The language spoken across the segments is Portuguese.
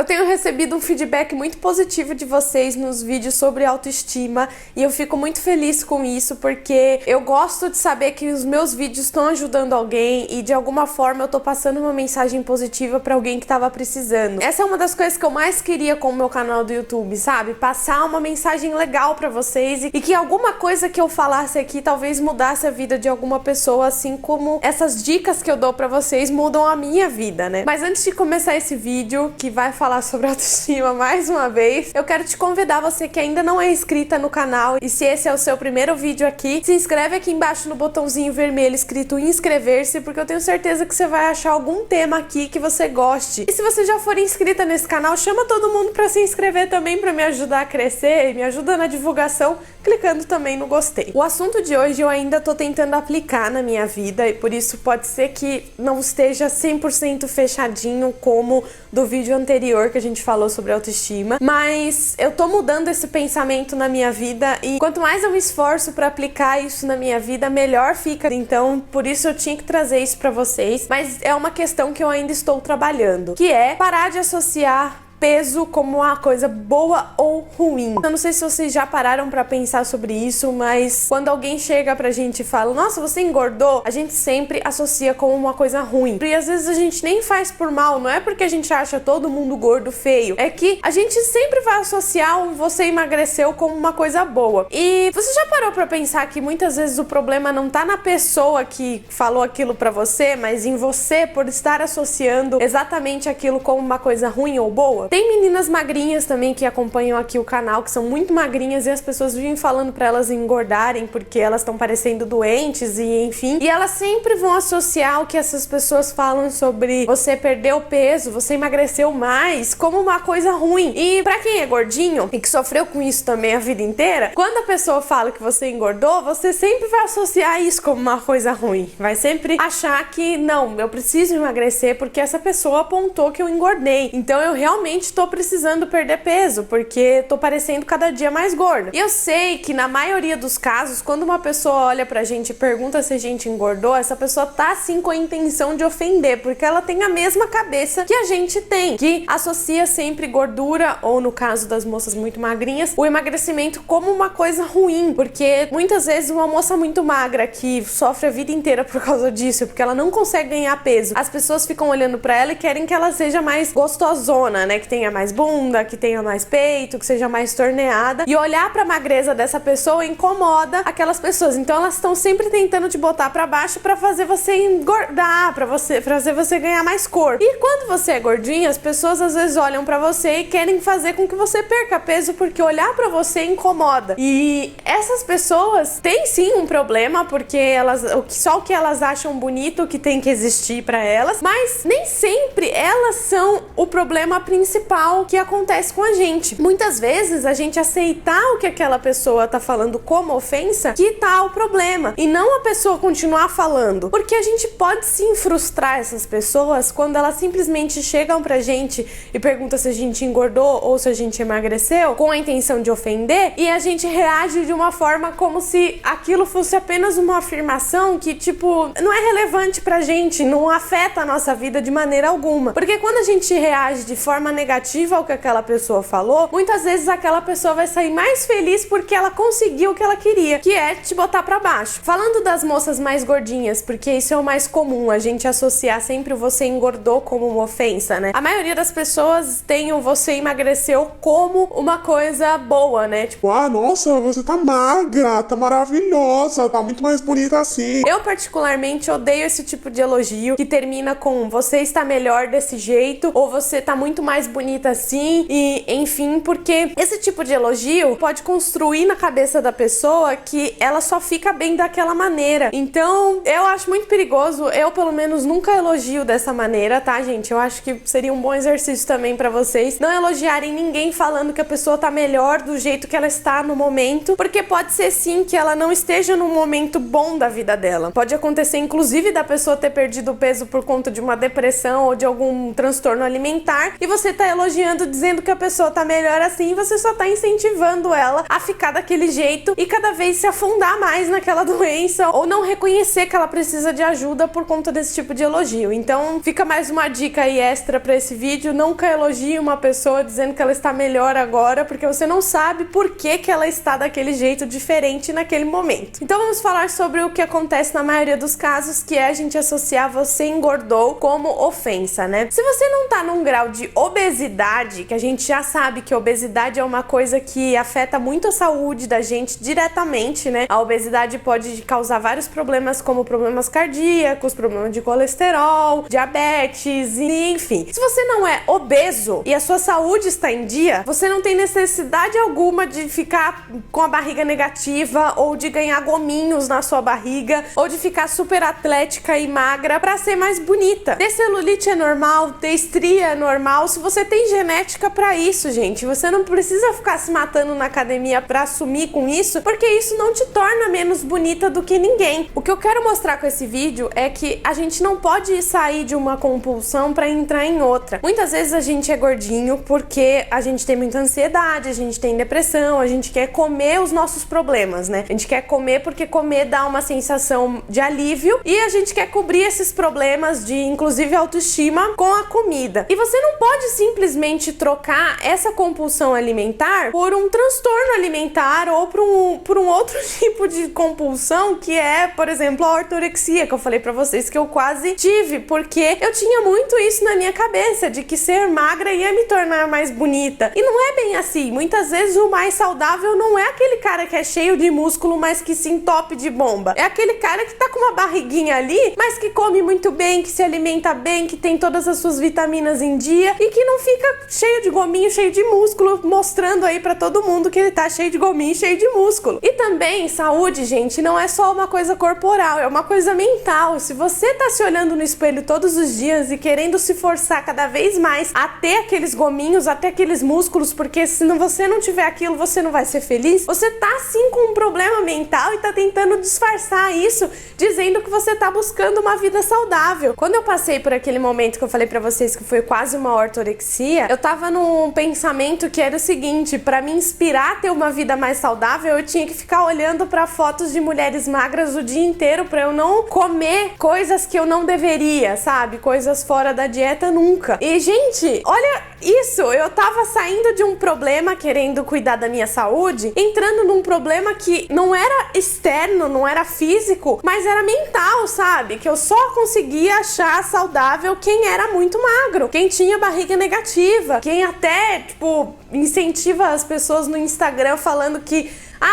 tenho recebido um feedback muito positivo de vocês nos vídeos sobre autoestima e eu fico muito feliz com isso, porque eu gosto de saber que os meus vídeos estão ajudando alguém e de alguma forma eu tô passando uma mensagem positiva pra alguém que tava precisando. Essa é uma das coisas que eu mais queria com o meu canal do YouTube, sabe? Passar uma mensagem legal pra vocês e que alguma coisa que eu falasse aqui talvez mudasse a vida de alguma pessoa, assim como essas dicas que eu dou pra vocês mudam a minha vida, né? Mas antes de começar esse vídeo, que vai falar sobre autoestima mais uma vez, eu quero te convidar, você que ainda não é inscrita no canal, e se esse é o seu primeiro vídeo aqui, se inscreve aqui embaixo no botãozinho vermelho escrito inscrever-se, porque eu tenho certeza que você vai achar algum tema aqui que você goste. E se você já for inscrita nesse canal, chama todo mundo pra se inscrever também, pra me ajudar a crescer e me ajuda na divulgação, clicando também no gostei. O assunto de hoje eu ainda tô tentando aplicar na minha vida e por isso pode ser que não esteja 100% fechadinho como do vídeo anterior que a gente falou sobre autoestima, mas eu tô mudando esse pensamento na minha vida e quanto mais eu me esforço pra aplicar isso na minha vida, melhor fica. Então, por isso eu tinha que trazer isso pra vocês, mas é uma questão que eu ainda estou trabalhando, que é parar de associar peso como uma coisa boa ou ruim. Eu não sei se vocês já pararam pra pensar sobre isso, mas quando alguém chega pra gente e fala, nossa, você engordou, a gente sempre associa como uma coisa ruim. E às vezes a gente nem faz por mal, não é porque a gente acha todo mundo gordo feio, é que a gente sempre vai associar um você emagreceu como uma coisa boa. E você já parou pra pensar que muitas vezes o problema não tá na pessoa que falou aquilo pra você, mas em você por estar associando exatamente aquilo como uma coisa ruim ou boa? Tem meninas magrinhas também que acompanham aqui o canal, que são muito magrinhas e as pessoas vivem falando pra elas engordarem porque elas estão parecendo doentes e enfim. E elas sempre vão associar o que essas pessoas falam sobre você perdeu peso, você emagreceu mais, como uma coisa ruim. E pra quem é gordinho e que sofreu com isso também a vida inteira, quando a pessoa fala que você engordou, você sempre vai associar isso como uma coisa ruim. Vai sempre achar que, não, eu preciso emagrecer porque essa pessoa apontou que eu engordei. Então eu realmente tô precisando perder peso, porque tô parecendo cada dia mais gorda. E eu sei que na maioria dos casos, quando uma pessoa olha pra gente e pergunta se a gente engordou, essa pessoa tá assim com a intenção de ofender, porque ela tem a mesma cabeça que a gente tem, que associa sempre gordura, ou no caso das moças muito magrinhas, o emagrecimento como uma coisa ruim, porque muitas vezes uma moça muito magra que sofre a vida inteira por causa disso, porque ela não consegue ganhar peso, as pessoas ficam olhando pra ela e querem que ela seja mais gostosona, né, que tenha mais bunda, que tenha mais peito, que seja mais torneada, e olhar pra magreza dessa pessoa incomoda aquelas pessoas. Então elas estão sempre tentando te botar pra baixo pra fazer você engordar, pra fazer você ganhar mais corpo. E quando você é gordinha, as pessoas às vezes olham pra você e querem fazer com que você perca peso, porque olhar pra você incomoda. E essas pessoas têm sim um problema, porque só o que elas acham bonito que tem que existir pra elas, mas nem sempre elas são o problema principal que acontece com a gente. Muitas vezes a gente aceitar o que aquela pessoa tá falando como ofensa que tá o problema, e não a pessoa continuar falando, porque a gente pode sim frustrar essas pessoas quando elas simplesmente chegam pra gente e perguntam se a gente engordou ou se a gente emagreceu com a intenção de ofender, e a gente reage de uma forma como se aquilo fosse apenas uma afirmação que, tipo, não é relevante pra gente, não afeta a nossa vida de maneira alguma, porque quando a gente reage de forma negativa ao que aquela pessoa falou, muitas vezes aquela pessoa vai sair mais feliz porque ela conseguiu o que ela queria, que é te botar pra baixo. Falando das moças mais gordinhas, porque isso é o mais comum, a gente associar sempre o você engordou como uma ofensa, né? A maioria das pessoas tem o você emagreceu como uma coisa boa, né? Tipo, ah, nossa, você tá magra, tá maravilhosa, tá muito mais bonita assim. Eu particularmente odeio esse tipo de elogio que termina com você está melhor desse jeito, ou você tá muito mais bonita assim, e enfim, porque esse tipo de elogio pode construir na cabeça da pessoa que ela só fica bem daquela maneira. Então, eu acho muito perigoso, eu pelo menos nunca elogio dessa maneira, tá, gente? Eu acho que seria um bom exercício também pra vocês não elogiarem ninguém falando que a pessoa tá melhor do jeito que ela está no momento, porque pode ser sim que ela não esteja num momento bom da vida dela. Pode acontecer inclusive da pessoa ter perdido peso por conta de uma depressão ou de algum transtorno alimentar, e você tá elogiando, dizendo que a pessoa tá melhor assim, você só tá incentivando ela a ficar daquele jeito e cada vez se afundar mais naquela doença, ou não reconhecer que ela precisa de ajuda por conta desse tipo de elogio. Então fica mais uma dica aí extra pra esse vídeo: nunca elogie uma pessoa dizendo que ela está melhor agora, porque você não sabe por que ela está daquele jeito diferente naquele momento. Então vamos falar sobre o que acontece na maioria dos casos, que é a gente associar "você engordou" como ofensa, né? Se você não tá num grau de obesidade, que a gente já sabe que obesidade é uma coisa que afeta muito a saúde da gente diretamente, né? A obesidade pode causar vários problemas, como problemas cardíacos, problemas de colesterol, diabetes, e enfim. Se você não é obeso e a sua saúde está em dia, você não tem necessidade alguma de ficar com a barriga negativa, ou de ganhar gominhos na sua barriga, ou de ficar super atlética e magra pra ser mais bonita. Ter celulite é normal, ter estria é normal, se você tem genética pra isso, gente. Você não precisa ficar se matando na academia pra assumir com isso, porque isso não te torna menos bonita do que ninguém. O que eu quero mostrar com esse vídeo é que a gente não pode sair de uma compulsão pra entrar em outra. Muitas vezes a gente é gordinho porque a gente tem muita ansiedade, a gente tem depressão, a gente quer comer os nossos problemas, né? A gente quer comer porque comer dá uma sensação de alívio, e a gente quer cobrir esses problemas de, inclusive, autoestima com a comida. E você não pode simplesmente trocar essa compulsão alimentar por um transtorno alimentar, ou por um outro tipo de compulsão, que é, por exemplo, a ortorexia, que eu falei pra vocês que eu quase tive, porque eu tinha muito isso na minha cabeça, de que ser magra ia me tornar mais bonita. E não é bem assim. Muitas vezes o mais saudável não é aquele cara que é cheio de músculo, mas que se entope de bomba. É aquele cara que tá com uma barriguinha ali, mas que come muito bem, que se alimenta bem, que tem todas as suas vitaminas em dia, e que não fica cheio de gominho, cheio de músculo, mostrando aí pra todo mundo que ele tá cheio de gominho, cheio de músculo. E também, saúde, gente, não é só uma coisa corporal, é uma coisa mental. Se você tá se olhando no espelho todos os dias e querendo se forçar cada vez mais a ter aqueles gominhos, a ter aqueles músculos, porque se você não tiver aquilo, você não vai ser feliz, você tá sim com um problema mental e tá tentando disfarçar isso, dizendo que você tá buscando uma vida saudável. Quando eu passei por aquele momento que eu falei pra vocês que foi quase uma ortorexia, eu tava num pensamento que era o seguinte: pra me inspirar a ter uma vida mais saudável, eu tinha que ficar olhando pra fotos de mulheres magras o dia inteiro, pra eu não comer coisas que eu não deveria, sabe? Coisas fora da dieta nunca. E, gente, olha isso, eu tava saindo de um problema querendo cuidar da minha saúde, entrando num problema que não era externo, não era físico, mas era mental, sabe? Que eu só conseguia achar saudável quem era muito magro, quem tinha barriga negativa, quem até, tipo, incentiva as pessoas no Instagram falando que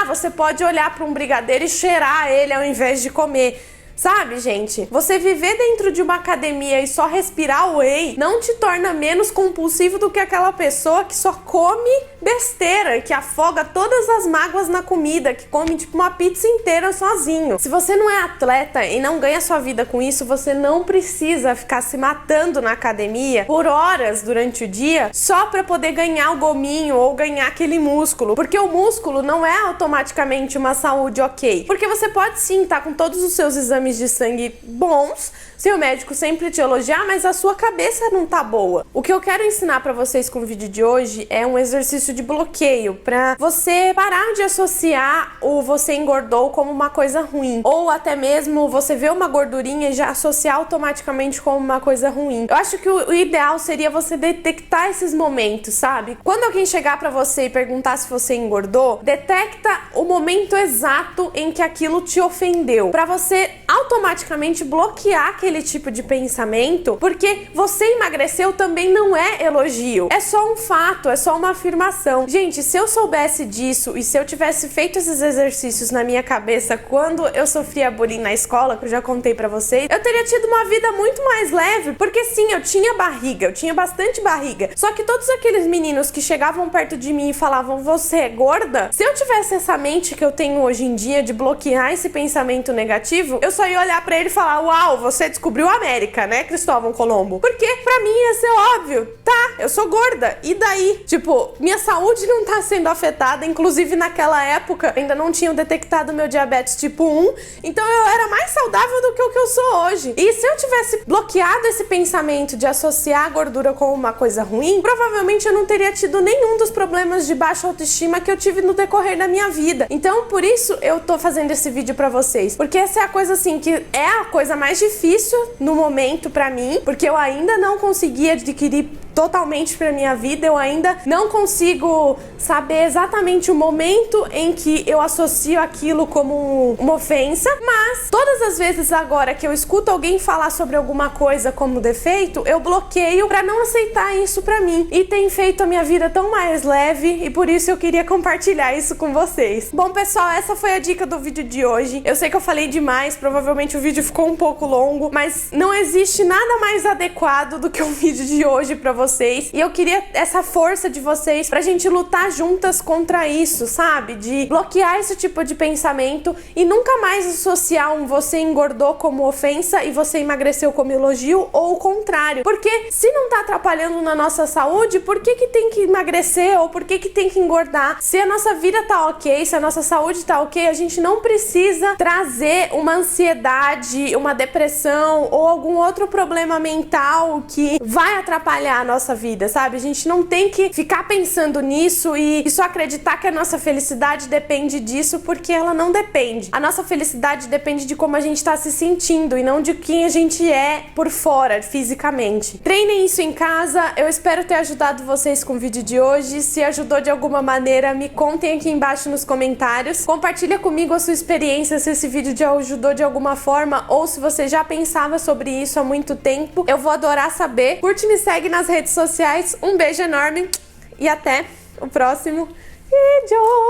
você pode olhar para um brigadeiro e cheirar ele ao invés de comer. Sabe, gente? Você viver dentro de uma academia e só respirar whey não te torna menos compulsivo do que aquela pessoa que só come besteira, que afoga todas as mágoas na comida, que come tipo uma pizza inteira sozinho. Se você não é atleta e não ganha sua vida com isso, você não precisa ficar se matando na academia por horas durante o dia só pra poder ganhar o gominho ou ganhar aquele músculo, porque o músculo não é automaticamente uma saúde ok. Porque você pode sim estar com todos os seus exames de sangue bons, seu médico sempre te elogiar, mas a sua cabeça não tá boa. O que eu quero ensinar pra vocês com o vídeo de hoje é um exercício de bloqueio, pra você parar de associar o "você engordou" como uma coisa ruim, ou até mesmo você ver uma gordurinha e já associar automaticamente como uma coisa ruim. Eu acho que o ideal seria você detectar esses momentos, sabe? Quando alguém chegar pra você e perguntar se você engordou, detecta o momento exato em que aquilo te ofendeu, pra você automaticamente bloquear aquele tipo de pensamento, porque você emagreceu também não é elogio, é só um fato, é só uma afirmação. Gente, se eu soubesse disso e se eu tivesse feito esses exercícios na minha cabeça quando eu sofria bullying na escola, que eu já contei pra vocês, eu teria tido uma vida muito mais leve, porque sim, eu tinha barriga, eu tinha bastante barriga, só que todos aqueles meninos que chegavam perto de mim e falavam "você é gorda", se eu tivesse essa mente que eu tenho hoje em dia de bloquear esse pensamento negativo, eu só só ia olhar pra ele e falar: uau, você descobriu a América, né, Cristóvão Colombo? Porque pra mim ia ser óbvio, tá, eu sou gorda, e daí? Tipo, minha saúde não tá sendo afetada, inclusive naquela época ainda não tinham detectado meu diabetes tipo 1, então eu era mais saudável do que o que eu sou hoje. E se eu tivesse bloqueado esse pensamento de associar a gordura com uma coisa ruim, provavelmente eu não teria tido nenhum dos problemas de baixa autoestima que eu tive no decorrer da minha vida. Então, por isso eu tô fazendo esse vídeo pra vocês, porque essa é a coisa assim, que é a coisa mais difícil no momento pra mim, porque eu ainda não consegui adquirir totalmente pra minha vida, eu ainda não consigo saber exatamente o momento em que eu associo aquilo como uma ofensa, mas todas as vezes agora que eu escuto alguém falar sobre alguma coisa como defeito, eu bloqueio pra não aceitar isso pra mim, e tem feito a minha vida tão mais leve, e por isso eu queria compartilhar isso com vocês. Bom, pessoal, essa foi a dica do vídeo de hoje. Eu sei que eu falei demais, provavelmente o vídeo ficou um pouco longo, mas não existe nada mais adequado do que um vídeo de hoje pra vocês, e eu queria essa força de vocês pra gente lutar juntas contra isso, sabe? De bloquear esse tipo de pensamento e nunca mais associar um você engordou como ofensa e você emagreceu como elogio, ou o contrário. Porque se não tá atrapalhando na nossa saúde, por que que tem que emagrecer ou por que que tem que engordar? Se a nossa vida tá ok, se a nossa saúde tá ok, a gente não precisa trazer uma ansiedade, uma depressão ou algum outro problema mental que vai atrapalhar a nossa vida, sabe? A gente não tem que ficar pensando nisso e só acreditar que a nossa felicidade depende disso, porque ela não depende. A nossa felicidade depende de como a gente tá se sentindo e não de quem a gente é por fora, fisicamente. Treinem isso em casa. Eu espero ter ajudado vocês com o vídeo de hoje. Se ajudou de alguma maneira, me contem aqui embaixo nos comentários. Compartilha comigo a sua experiência, se esse vídeo te ajudou de alguma forma ou se você já pensava sobre isso há muito tempo. Eu vou adorar saber. Curte e me segue nas redes sociais. Um beijo enorme e até o próximo vídeo!